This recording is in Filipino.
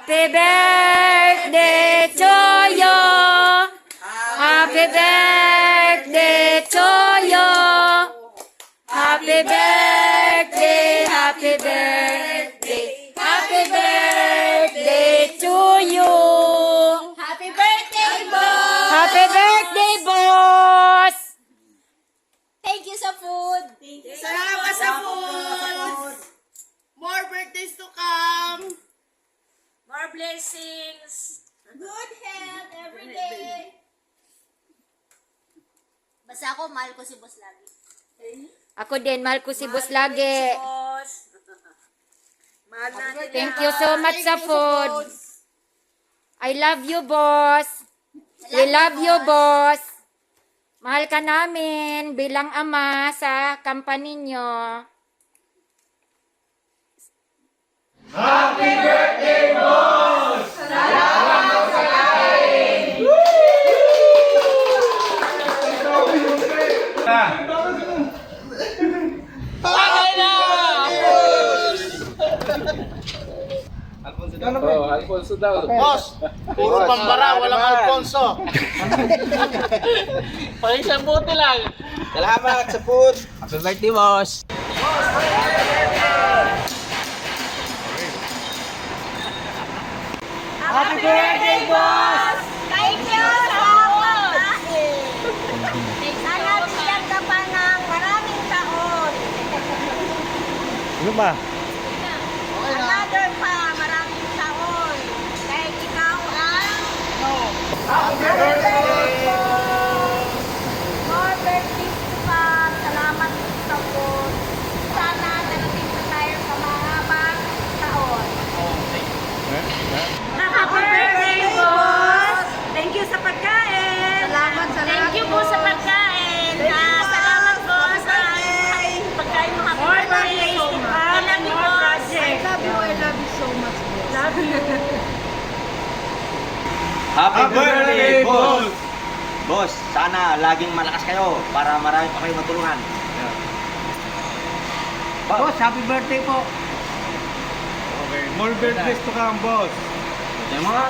Happy birthday to you. Happy birthday to you. Happy birthday, happy birthday, happy birthday to you. Happy birthday, boss! Happy birthday, boss. Thank you sa food. Salamat sa food! More birthdays to come! More blessings. Good health every day. Basta ako, mahal ko si boss lagi. Ako din, mahal ko si boss lagi. Boss! Mahal natin Thank you so much sa food. I love you, boss. We love you, boss. Mahal ka namin bilang ama sa company nyo. Oh, Alfonso daw. Boss, puro pambara, walang Alfonso. Pakisang buti lang. Salamat sa food. Happy birthday, boss. Happy birthday, boss! Thank you sa pagkain. Sana bigyan ka pa ng maraming taon. Ano ba? Another pa, maraming taon. Dahil ikaw ang... More birthdays to come. Salamat sa food. Sana darating na tayo sa mahabang taon. Happy birthday, boss! Thank you sa pagkain. Salamat. Thank you po sa pagkain. Salamat po sa pagkain mo. Happy birthday to come. I love you, boss. I love you so much, boss. Love you. Happy birthday, boss! Boss, sana laging malakas kayo para marami pa kayo matulungan. Boss, happy birthday po. Okay, more birthdays to come, boss. Yung mga